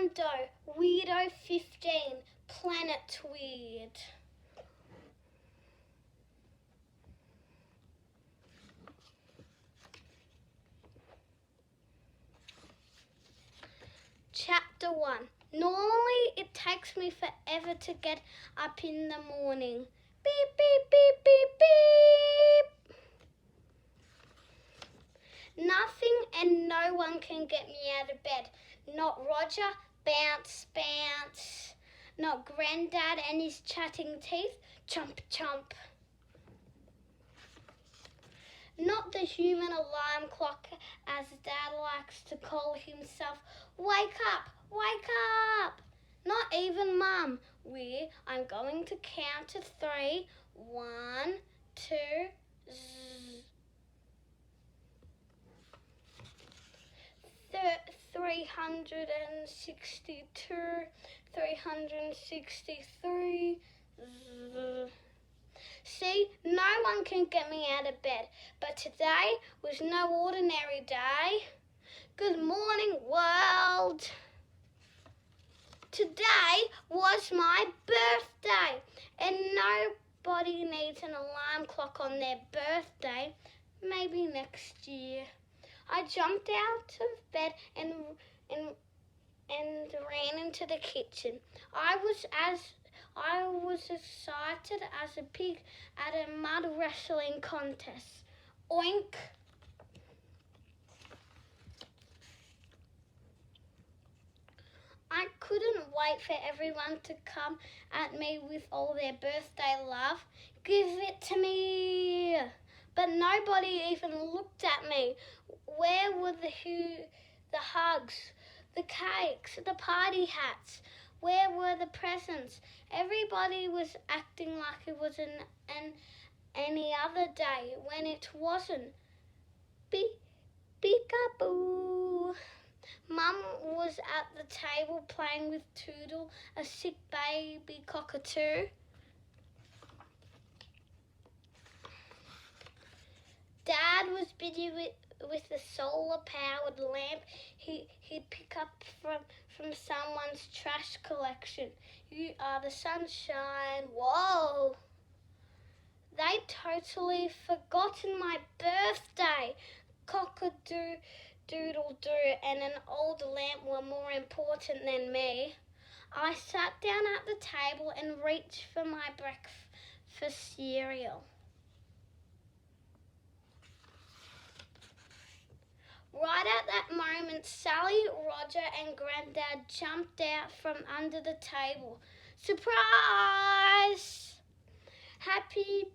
WeirDo, WeirDo 15, Planet Weird. Chapter 1. Normally it takes me forever to get up in the morning. Beep, beep, beep, beep, beep. Nothing and no one can get me out of bed. Not Roger, bounce, bounce. Not Grandad and his chatting teeth, chomp, chomp. Not the human alarm clock, as Dad likes to call himself. Wake up, wake up. Not even Mum. I'm going to count to 3. 1, 2, zzz. 362, 363. Zzz. See, no one can get me out of bed, but today was no ordinary day. Good morning, world. Today was my birthday, and nobody needs an alarm clock on their birthday. Maybe next year. I jumped out of bed and ran into the kitchen. I was excited as a pig at a mud wrestling contest. Oink! I couldn't wait for everyone to come at me with all their birthday love. Give it to me! But nobody even looked at me. Where were the hugs, the cakes, the party hats? Where were the presents? Everybody was acting like it was any other day when it wasn't. Peekaboo. Mum was at the table playing with Toodle, a sick baby cockatoo. Dad was busy with the solar-powered lamp he'd pick up from someone's trash collection. You are the sunshine. Whoa! They'd totally forgotten my birthday. Cock-a-doodle-doo and an old lamp were more important than me. I sat down at the table and reached for my breakfast cereal. Right at that moment, Sally, Roger and Grandad jumped out from under the table. Surprise! Happy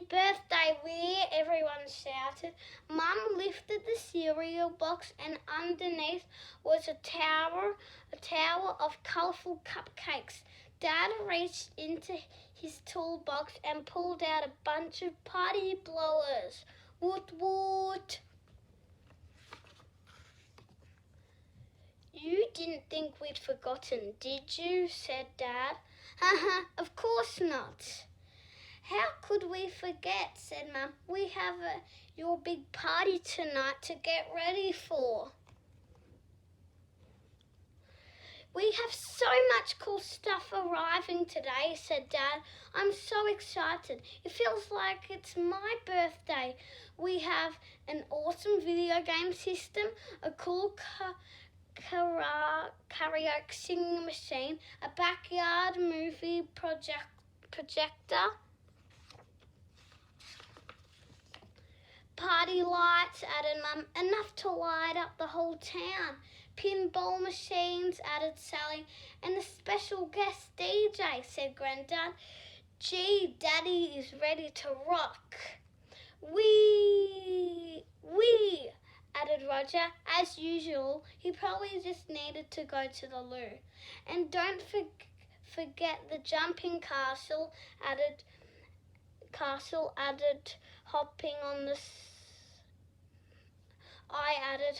birthday, Weir, everyone shouted. Mum lifted the cereal box and underneath was a tower of colourful cupcakes. Dad reached into his toolbox and pulled out a bunch of party blowers. Woot woot! You didn't think we'd forgotten, did you? Said Dad. Haha, of course not. How could we forget? Said Mum. We have your big party tonight to get ready for. We have so much cool stuff arriving today, said Dad. I'm so excited. It feels like it's my birthday. We have an awesome video game system, a cool karaoke singing machine, a backyard movie projector, party lights, added Mum, enough to light up the whole town. Pinball machines, added Sally, and a special guest DJ, said Grandad. Gee, Daddy is ready to rock. Wee, added Roger. As usual, he probably just needed to go to the loo. And don't forget the jumping castle, added hopping on the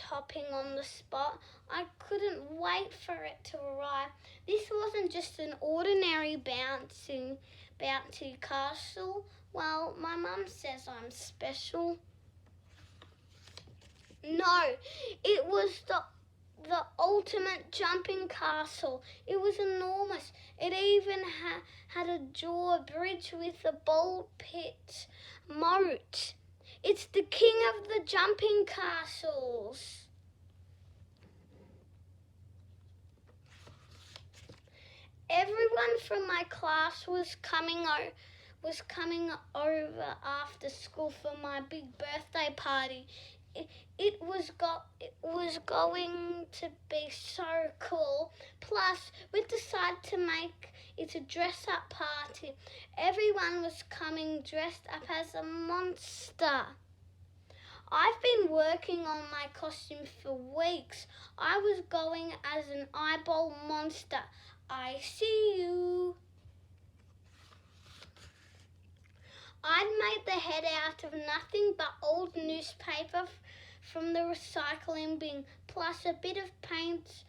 hopping on the spot. I couldn't wait for it to arrive. This wasn't just an ordinary bouncy castle. Well, my mum says I'm special. No, it was the the ultimate jumping castle. It was enormous. It even had a drawbridge with a ball pit moat. It's the king of the jumping castles. Everyone from my class was coming over after school for my big birthday party. It was going to be so cool. Plus, we decided to make it a dress-up party. Everyone was coming dressed up as a monster. I've been working on my costume for weeks. I was going as an eyeball monster. I see you. I'd made the head out of nothing but old newspaper from the recycling bin, plus a bit of paint.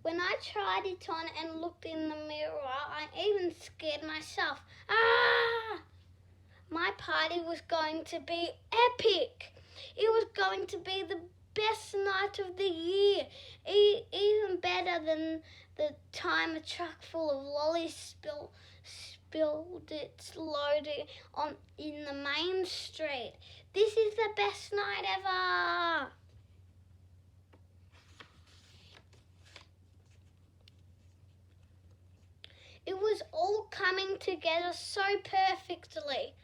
When I tried it on and looked in the mirror, I even scared myself. Ah! My party was going to be epic. It was going to be the best night of the year, even better than the time a truck full of lollies spilled its load in the main street. This is the best night ever. It was all coming together so perfectly.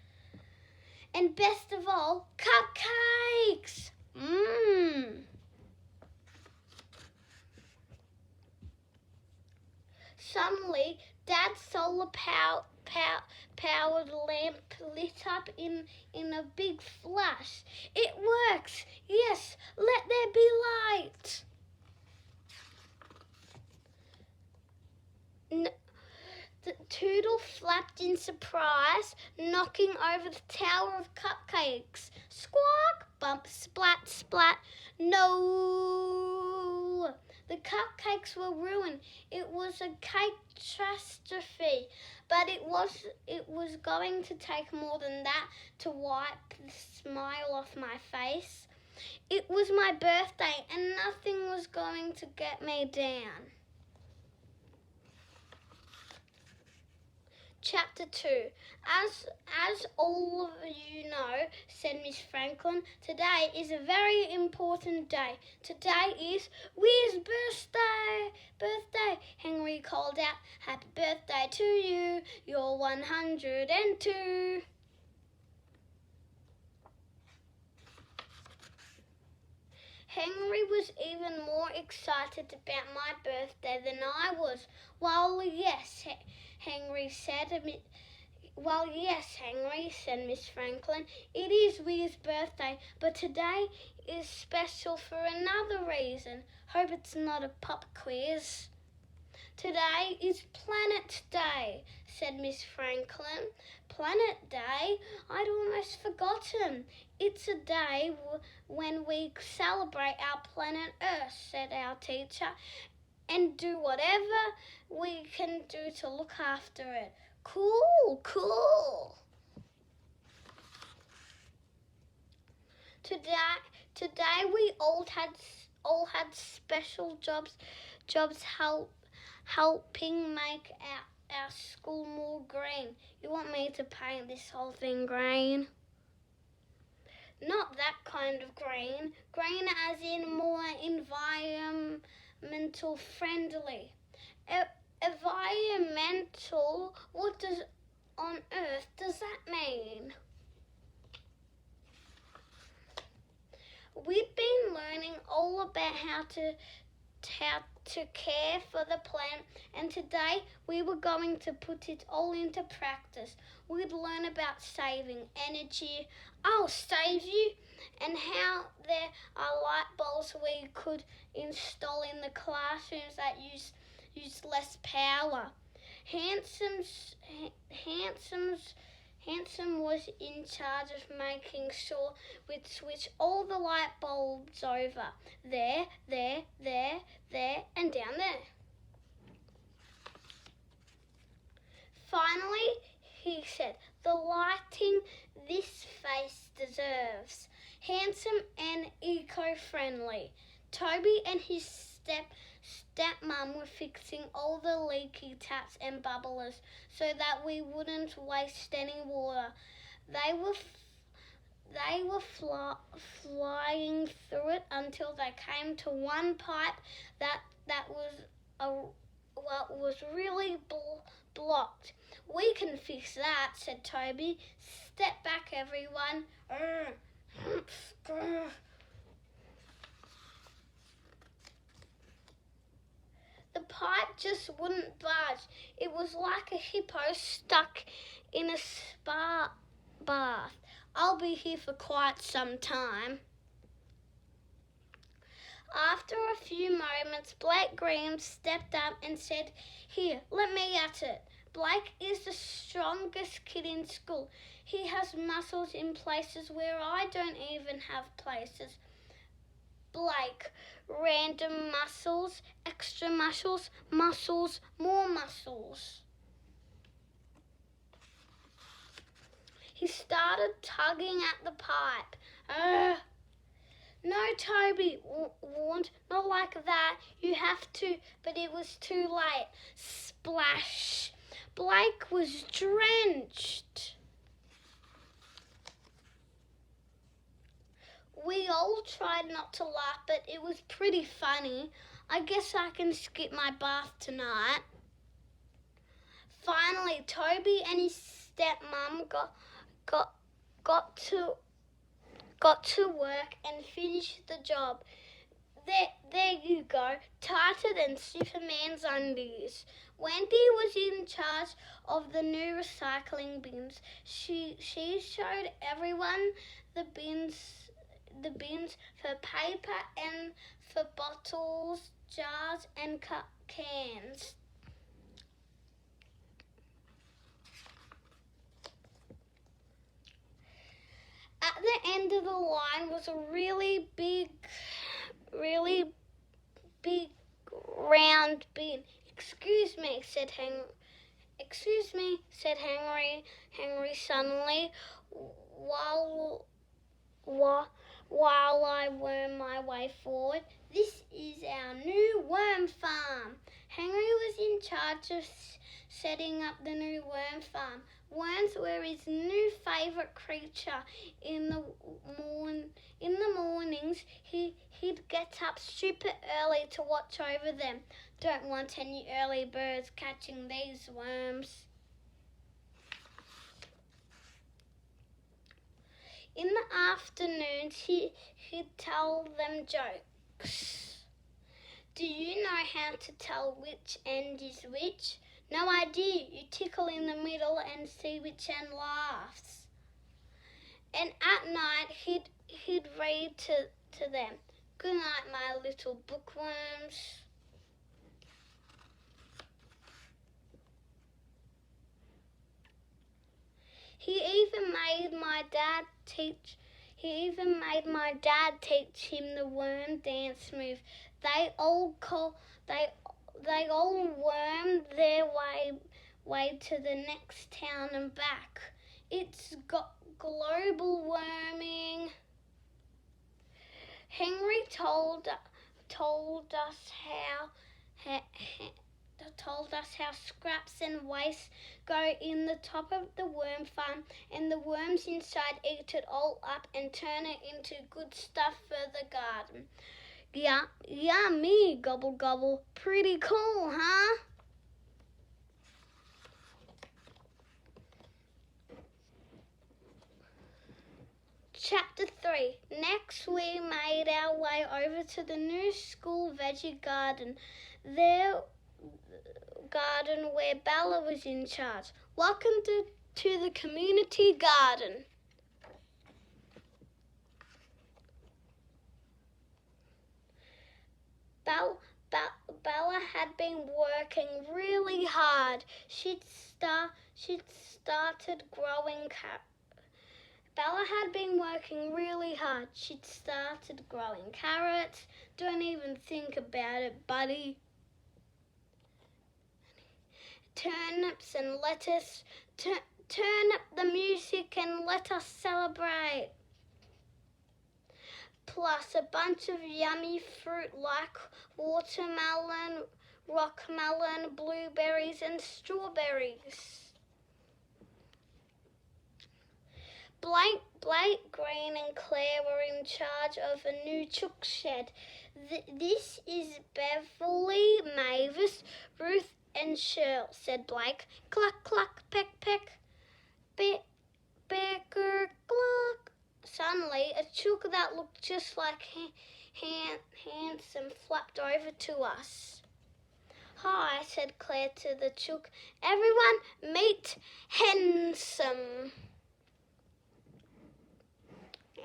And best of all, cupcakes! Suddenly, Dad's solar-powered lamp lit up in a big flash. It works! Yes, let there be light! The Toodle flapped in surprise, knocking over the tower of cupcakes. Squawk! Bump! Splat! Splat! No! The cupcakes were ruined. It was a catastrophe, but it was going to take more than that to wipe the smile off my face. It was my birthday, and nothing was going to get me down. Chapter 2. As all of you know, said Miss Franklin, today is a very important day. Today is Weir's birthday. Henry called out, happy birthday to you. You're 102. Henry was even more excited about my birthday than I was. Well, yes, Henry, said Miss Franklin. It is Weir's birthday, but today is special for another reason. Hope it's not a pop quiz. Today is Planet Day, said Miss Franklin. Planet Day? I'd almost forgotten. It's a day when we celebrate our planet Earth, said our teacher, and do whatever we can do to look after it. Cool. Today we all had special jobs helping make our school more green. You want me to paint this whole thing green? Not that kind of green. Green as in more environmental friendly. Environmental? What on earth does that mean? We've been learning all about how to care for the plant, and today we were going to put it all into practice. We'd learn about saving energy, I'll save you, and how there are light bulbs we could install in the classrooms that use less power. Handsome was in charge of making sure we'd switch all the light bulbs over. There, and down there. Finally, he said, the lighting this face deserves. Handsome and eco-friendly. Toby and his stepmom were fixing all the leaky taps and bubblers so that we wouldn't waste any water. They were flying through it until they came to one pipe that was really blocked. "We can fix that," said Toby. "Step back, everyone." The pipe just wouldn't budge. It was like a hippo stuck in a spa bath. "I'll be here for quite some time." After a few moments, Blake Graham stepped up and said, "Here, let me at it. Blake is the strongest kid in school. He has muscles in places where I don't even have places." Blake, random muscles, extra muscles, muscles, more muscles. He started tugging at the pipe. "No, Toby warned, not like that. You have to," but it was too late. Splash! Blake was drenched. We all tried not to laugh, but it was pretty funny. "I guess I can skip my bath tonight." Finally, Toby and his stepmom got to work and finished the job. There you go, tighter than Superman's undies. Wendy was in charge of the new recycling bins. She showed everyone the bins for paper and for bottles, jars and cans. At the end of the line was a really big round bin. "Excuse me," said Henry suddenly, while I wormed my way forward. "This is our new worm farm." Henry was in charge of setting up the new worm farm. Worms were his new favourite creature. In the mornings, he'd get up super early to watch over them. "Don't want any early birds catching these worms." In the afternoons, he'd tell them jokes. "Do you know how to tell which end is which?" "No idea. You tickle in the middle and see which end laughs." And at night, he'd read to them. "Good night, my little bookworms." He even made my dad teach him the worm dance move. They all wormed their way to the next town and back. It's got global warming. Henry told us how scraps and waste go in the top of the worm farm, and the worms inside eat it all up and turn it into good stuff for the garden. Yummy, gobble gobble. Pretty cool, huh? Chapter 3. Next, we made our way over to the new school veggie garden. Their garden where Bella was in charge. "Welcome to the community garden." Bella had been working really hard. She'd started growing Bella had been working really hard. She'd started growing carrots. Don't even think about it, buddy. Turnips and lettuce. Turn up the music and let us celebrate. plus a bunch of yummy fruit like watermelon, rockmelon, blueberries and strawberries. Blake, Green and Claire were in charge of a new chook shed. This is Beverly, Mavis, Ruth and Cheryl, said Blake. Cluck, cluck, peck, peck. Becker, cluck. Suddenly, a chook that looked just like Handsome flapped over to us. Hi, said Claire to the chook. Everyone meet Handsome.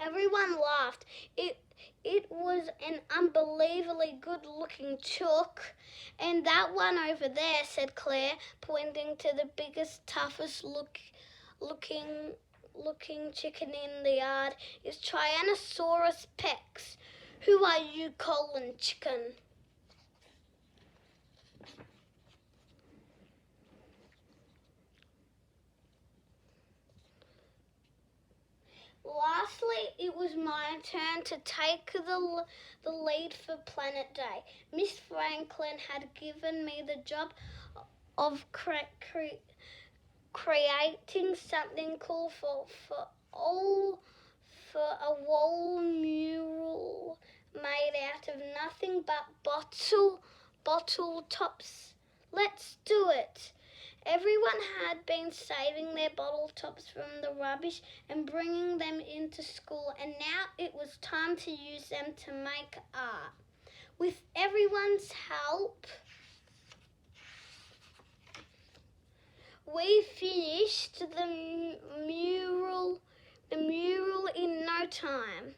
Everyone laughed. It was an unbelievably good-looking chook. And that one over there, said Claire, pointing to the biggest, toughest looking chicken in the yard, is Tyrannosaurus Rex. Who are you calling chicken? Lastly, it was my turn to take the lead for Planet Day. Miss Franklin had given me the job of creating something cool for a wall mural made out of nothing but bottle tops. Let's do it. Everyone had been saving their bottle tops from the rubbish and bringing them into school, and now it was time to use them to make art. With everyone's help, we finished the mural in no time.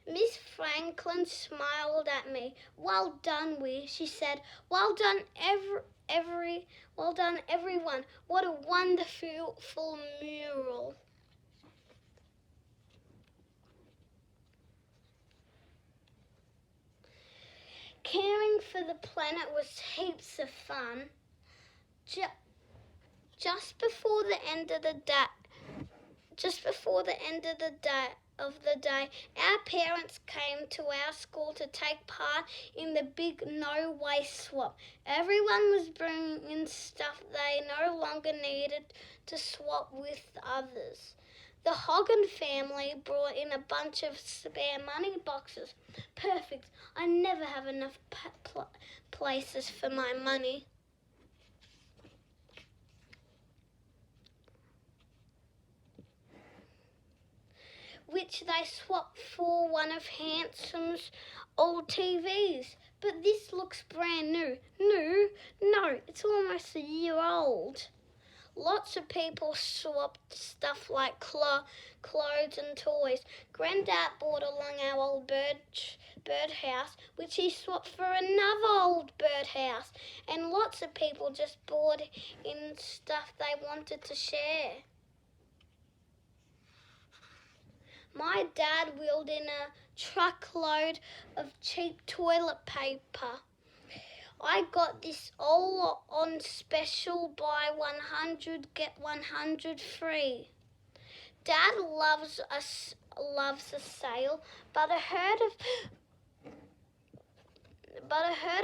Miss Franklin smiled at me. Well done, she said. Well done, everyone. What a wonderful mural. Caring for the planet was heaps of fun. Just before the end of the day, our parents came to our school to take part in the big no waste swap. Everyone was bringing in stuff they no longer needed to swap with others. The Hogan family brought in a bunch of spare money boxes. Perfect. I never have enough places for my money. Which they swapped for one of Handsome's old TVs. But this looks brand new. No, it's almost a year old. Lots of people swapped stuff like clothes and toys. Grandad brought along our old birdhouse, which he swapped for another old birdhouse. And lots of people just bought in stuff they wanted to share. My dad wheeled in a truckload of cheap toilet paper. I got this all on special, buy 100, get 100 free. Dad loves a sale, but a herd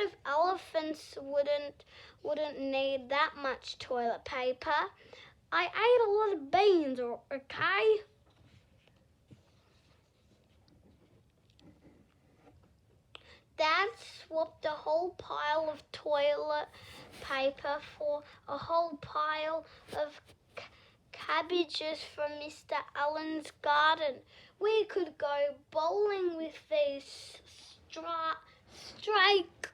of elephants wouldn't need that much toilet paper. I ate a lot of beans, okay? Dad swapped a whole pile of toilet paper for a whole pile of cabbages from Mr. Allen's garden. We could go bowling with these strike.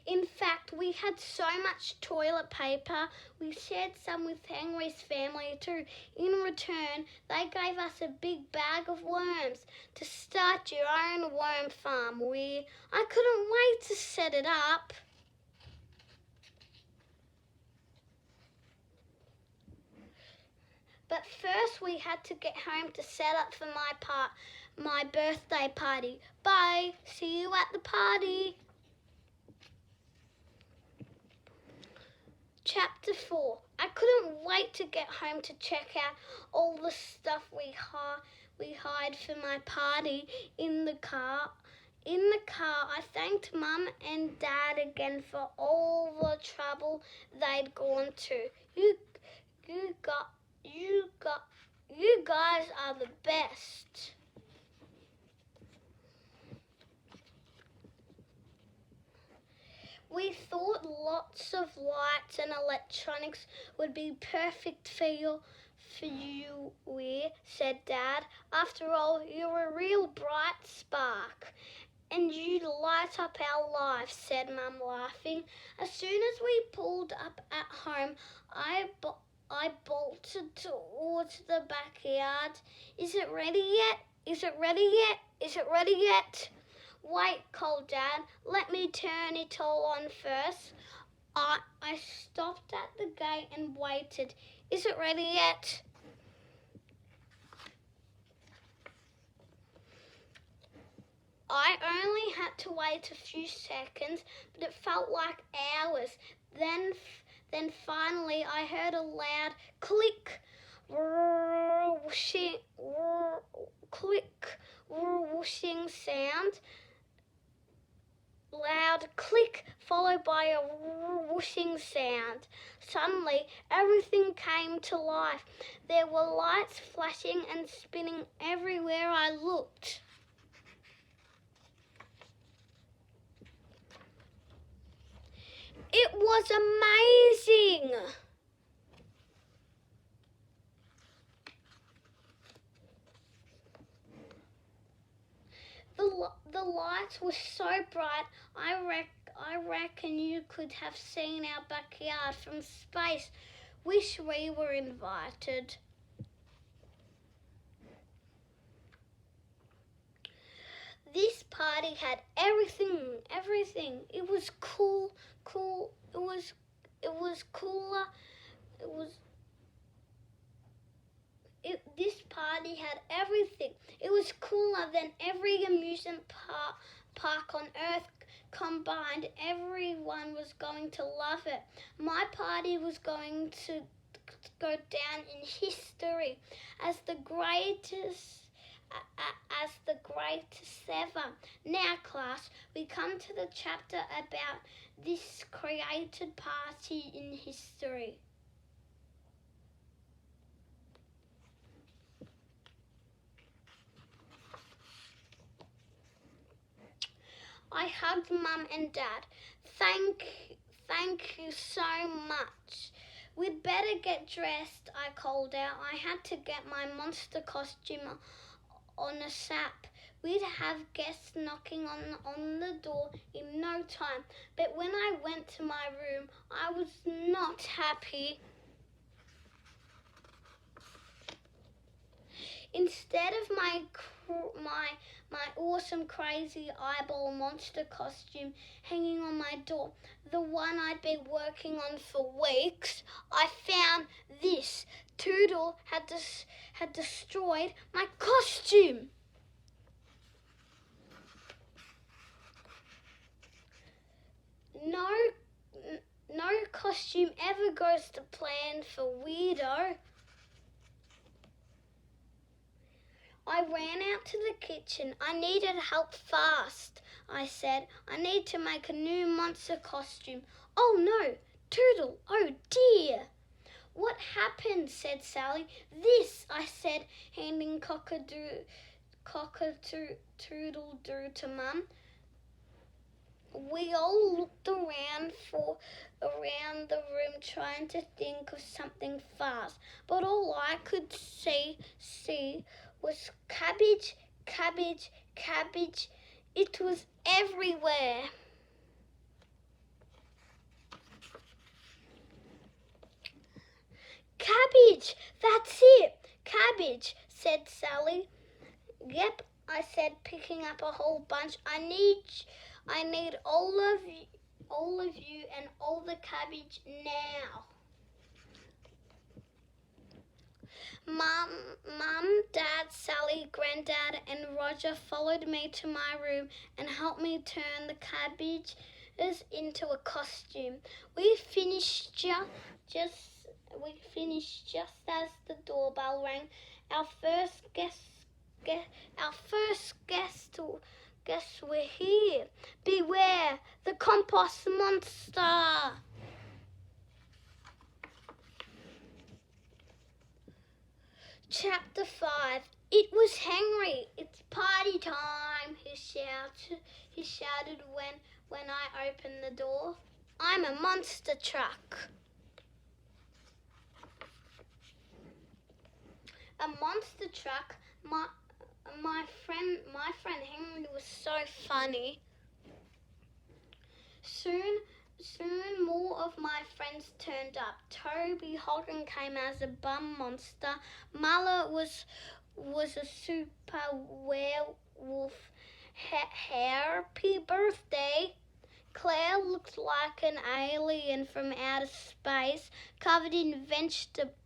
In fact, we had so much toilet paper, we shared some with Henry's family too. In return, they gave us a big bag of worms to start your own worm farm. I couldn't wait to set it up. But first we had to get home to set up for my birthday party. Bye. See you at the party. Chapter 4. I couldn't wait to get home to check out all the stuff we hired for my party in the car. In the car, I thanked Mum and Dad again for all the trouble they'd gone to. You guys are the best. We thought lots of lights and electronics would be perfect for you, Weir, said Dad. After all, you're a real bright spark. And you light up our lives, said Mum, laughing. As soon as we pulled up at home, I bolted towards the backyard. Is it ready yet? Is it ready yet? Is it ready yet? Wait, called Dad. Let me turn it all on first. I stopped at the gate and waited. Is it ready yet? I only had to wait a few seconds, but it felt like hours. Then finally I heard a loud click, whooshing, whooshing sound. Loud click followed by a whooshing sound. Suddenly everything came to life. There were lights flashing and spinning everywhere I looked. It was amazing! The lights were so bright, I reckon you could have seen our backyard from space. Wish we were invited. This party had everything. It was cool. It was cooler. This party had everything. It was cooler than every amusement park on Earth combined. Everyone was going to love it. My party was going to go down in history as the greatest ever. Now, class, we come to the chapter about this created party in history. I hugged Mum and Dad. Thank you so much. We'd better get dressed, I called out. I had to get my monster costume on a sap. We'd have guests knocking on the door in no time. But when I went to my room, I was not happy. Instead of my awesome crazy eyeball monster costume hanging on my door, the one I'd been working on for weeks, I found this. Toodle had destroyed my costume. No costume ever goes to plan for WeirDo. I ran out to the kitchen. I needed help fast, I said. I need to make a new monster costume. Oh no, Toodle, oh dear. What happened? Said Sally. This, I said, handing Cock-a-Doodle-Doo to Mum. We all looked around the room trying to think of something fast, but all I could see was cabbage. It was everywhere. Cabbage, that's it, cabbage, said Sally. Yep, I said, picking up a whole bunch. I need all of you and all the cabbage now. Mum, Dad, Sally, Granddad and Roger followed me to my room and helped me turn the cabbage us into a costume. We finished just as the doorbell rang. Our first guests were here. Beware the compost monster. Chapter 5. It was Henry. It's party time, he shouted when I opened the door. I'm a monster truck. A monster truck? My friend Henry was so funny. Soon more of my friends turned up. Toby Hogan came as a bum monster. Muller was a super werewolf. Happy birthday! Claire looked like an alien from outer space, covered in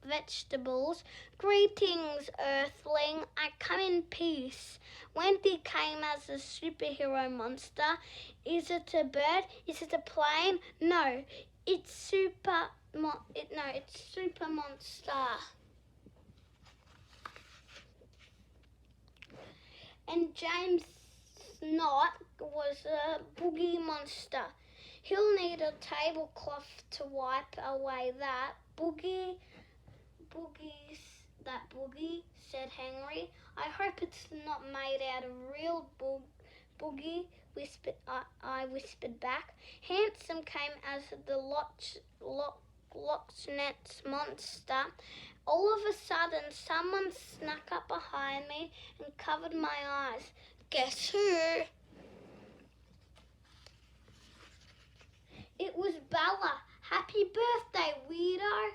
vegetables. Greetings, Earthling. I come in peace. Wendy came as a superhero monster. Is it a bird? Is it a plane? No, it's super monster. And James Snot was a boogie monster. He'll need a tablecloth to wipe away that boogie, said Henry. I hope it's not made out of real boogie, I whispered back. Handsome came as the Loch Ness monster. All of a sudden, someone snuck up behind me and covered my eyes. Guess who? It was Bella. Happy birthday, WeirDo.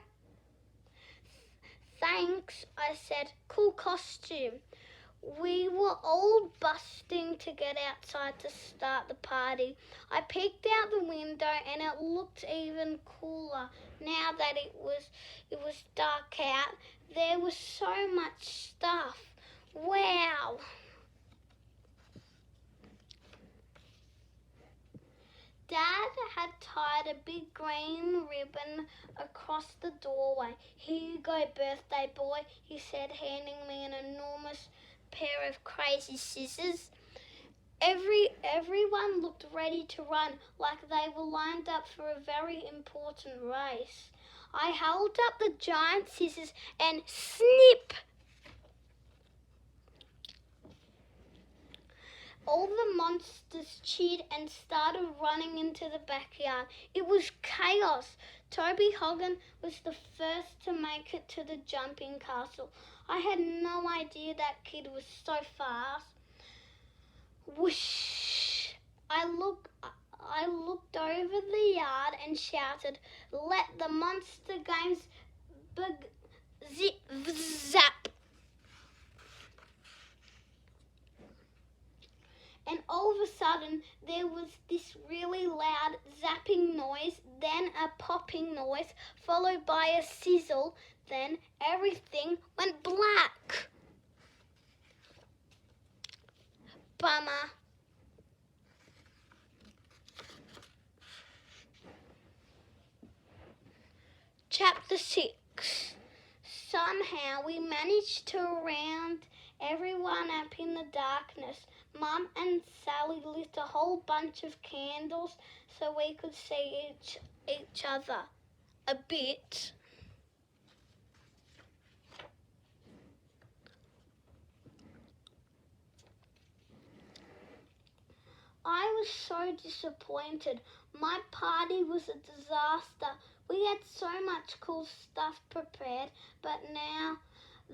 Thanks, I said. Cool costume. We were all busting to get outside to start the party. I peeked out the window and it looked even cooler now that it was dark out. There was so much stuff. Wow! Dad had tied a big green ribbon across the doorway. Here you go, birthday boy, he said, handing me an enormous pair of crazy scissors. Everyone looked ready to run, like they were lined up for a very important race. I held up the giant scissors and snip! All the monsters cheered and started running into the backyard. It was chaos. Toby Hogan was the first to make it to the jumping castle. I had no idea that kid was so fast. Whoosh! I looked over the yard and shouted, "Let the monster games zip zap!" And all of a sudden, there was this really loud zapping noise, then a popping noise, followed by a sizzle, then everything went black. Bummer. Chapter 6. Somehow we managed to round everyone up in the darkness. Mum and Sally lit a whole bunch of candles so we could see each other a bit. I was so disappointed. My party was a disaster. We had so much cool stuff prepared, but now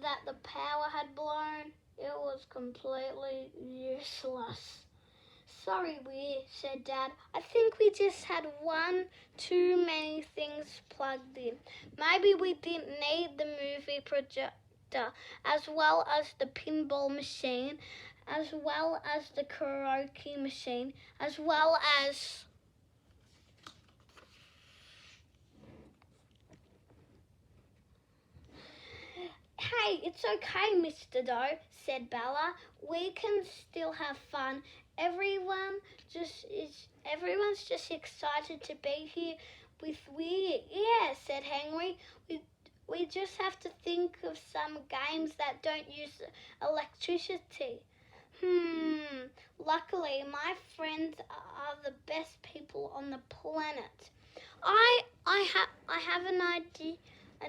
that the power had blown, it was completely useless. Sorry, said Dad. I think we just had one too many things plugged in. Maybe we didn't need the movie projector, as well as the pinball machine, as well as the karaoke machine, as well as... Hey, it's okay, Mr. Doe, said Bella. We can still have fun. Everyone's just excited to be here with Weir. Yeah, said Henry. We just have to think of some games that don't use electricity. Luckily my friends are the best people on the planet. I have an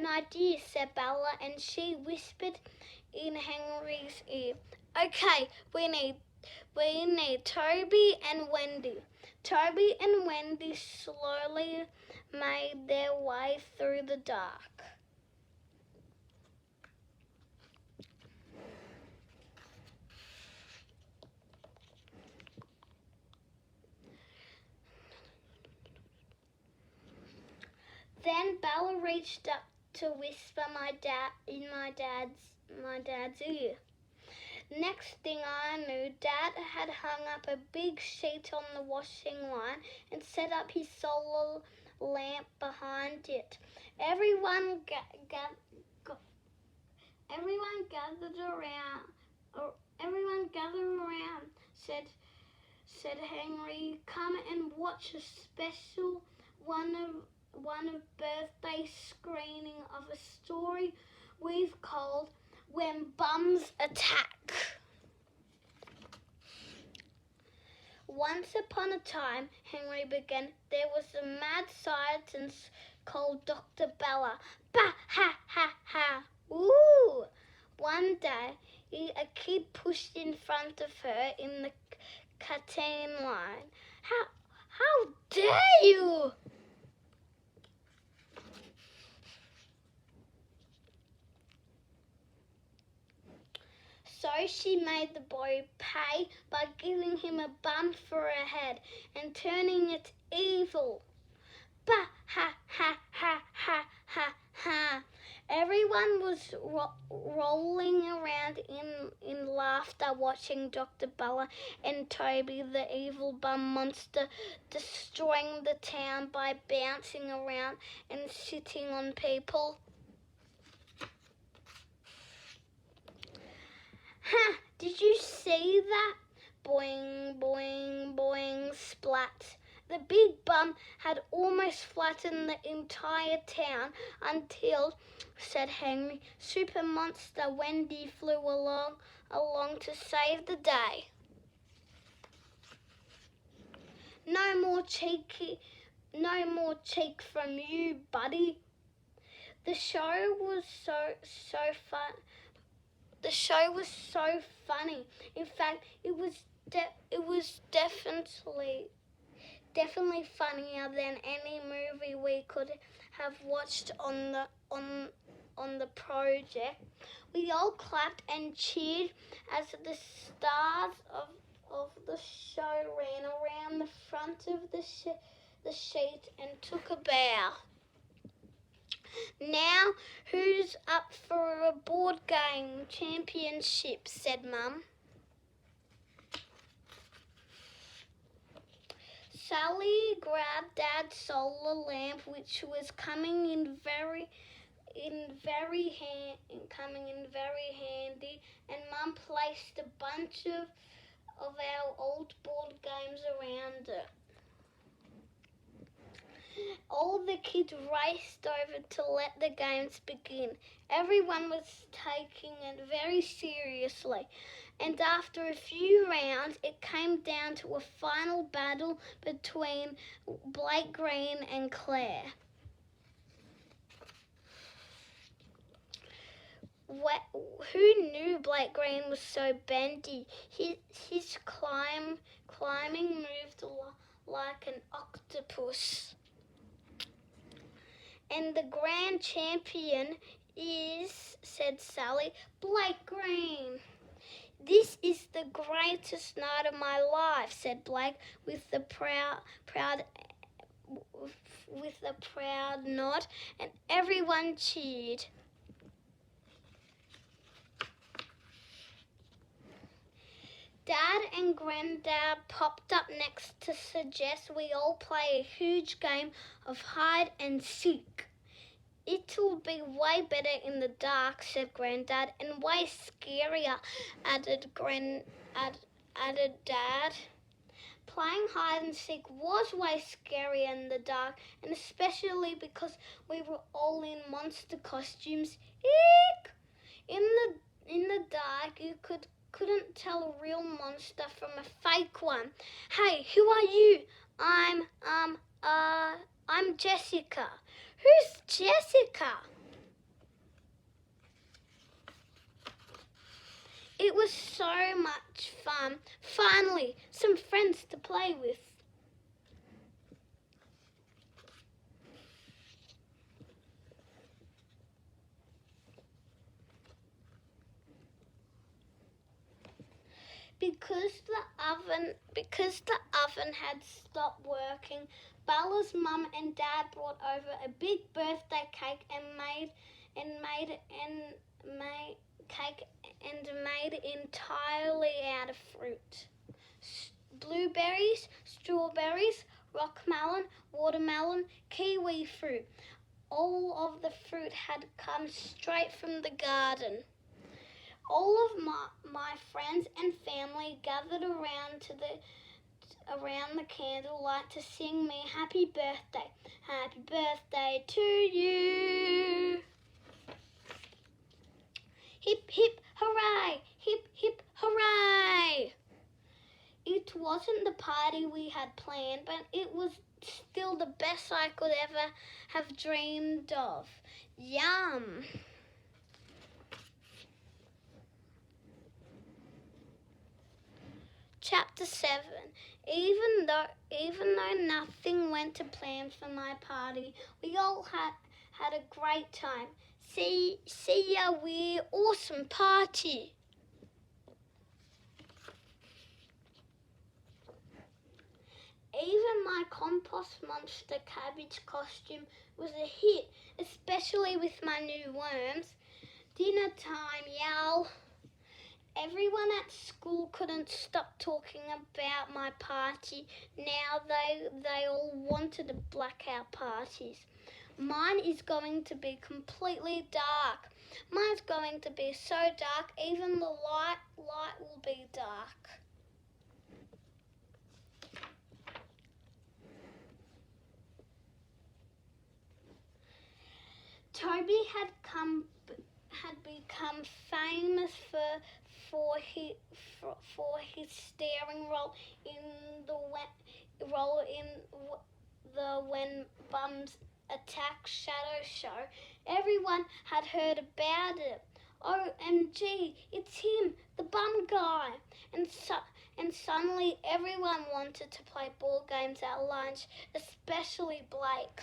idea, said Bella, and she whispered in Henry's ear. Okay, we need Toby and Wendy. Toby and Wendy slowly made their way through the dark. Then Bella reached up to whisper my dad's ear. Next thing I knew, Dad had hung up a big sheet on the washing line and set up his solar lamp behind it. Everyone gathered around, said Henry. Come and watch a special one of birthday screening of a story we've called When Bums Attack. Once upon a time, Henry began, there was a mad scientist called Dr. Bella. Bah, ha, ha, ha. Ooh! One day, a kid pushed in front of her in the canteen line. How dare you! So she made the boy pay by giving him a bump for her head and turning it evil. Bah, ha, ha, ha, ha, ha, ha. Everyone was rolling around in laughter watching Dr. Bella and Toby, the evil bum monster, destroying the town by bouncing around and sitting on people. Ha! Did you see that? Boing, boing, boing, splat. The big bum had almost flattened the entire town until, said Henry, Super Monster Wendy flew along to save the day. No more cheek from you, buddy. The show was so fun. The show was so funny. In fact, it was definitely funnier than any movie we could have watched on the project. We all clapped and cheered as the stars of the show ran around the front of the sheet and took a bow. Now, who's up for a board game championship? Said Mum. Sally grabbed Dad's solar lamp, which was coming in very handy, and Mum placed a bunch of our old board games around it. All the kids raced over to let the games begin. Everyone was taking it very seriously, and after a few rounds it came down to a final battle between Blake Green and Claire. Who knew Blake Green was so bendy? His climbing moved like an octopus. And the grand champion is, said Sally, Blake Green. This is the greatest night of my life, said Blake with a proud nod, and everyone cheered. Dad and Granddad popped up next to suggest we all play a huge game of hide and seek. It'll be way better in the dark, said Grandad, and way scarier, added Dad. Playing hide and seek was way scarier in the dark, and especially because we were all in monster costumes. Eek! In the dark, you couldn't tell a real monster from a fake one. Hey, who are you? I'm Jessica. Who's Jessica? It was so much fun. Finally, some friends to play with. Because the oven had stopped working, Bella's mum and dad brought over a big birthday cake and made it entirely out of fruit. Blueberries, strawberries, rockmelon, watermelon, kiwi fruit. All of the fruit had come straight from the garden. All of my friends and family gathered around the candlelight to sing me happy birthday. Happy birthday to you. Hip, hip, hooray! Hip, hip, hooray! It wasn't the party we had planned, but it was still the best I could ever have dreamed of. Yum! Chapter 7. Even though nothing went to plan for my party, we all had a great time. See ya, Weir. Awesome party. Even my compost monster cabbage costume was a hit, especially with my new worms. Dinner time, y'all. Everyone at school couldn't stop talking about my party. Now they all wanted blackout parties. Mine is going to be completely dark. Mine's going to be so dark, even the light will be dark. Toby had become famous for his staring role in the When Bums Attack Shadow show. Everyone had heard about it. OMG, it's him, the bum guy. And suddenly everyone wanted to play ball games at lunch, especially Blake.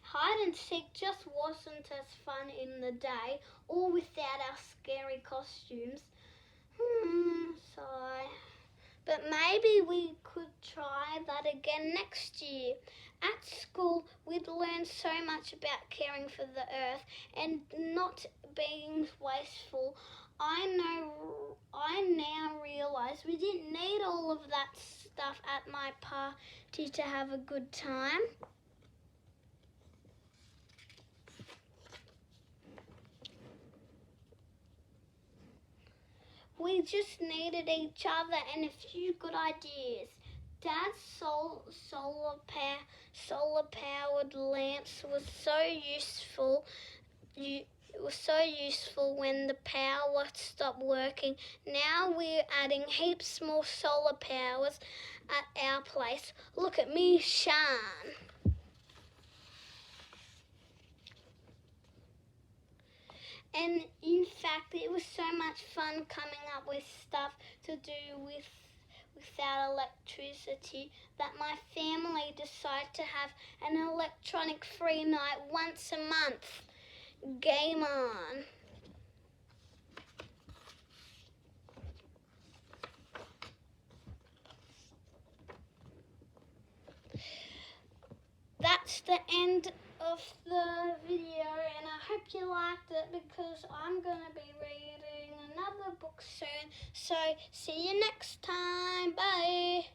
Hide and seek just wasn't as fun in the day or without our scary costumes. Sigh. But maybe we could try that again next year. At school, we'd learned so much about caring for the earth and not being wasteful. I now realise we didn't need all of that stuff at my party to have a good time. We just needed each other and a few good ideas. Dad's solar-powered lamps was so useful. It was so useful when the power stopped working. Now we're adding heaps more solar powers at our place. Look at me shine. And in fact, it was so much fun coming up with stuff to do without electricity that my family decided to have an electronic-free night once a month. Game on. That's the end of the video, and I hope you liked it because I'm going to be reading another book soon. So see you next time. Bye.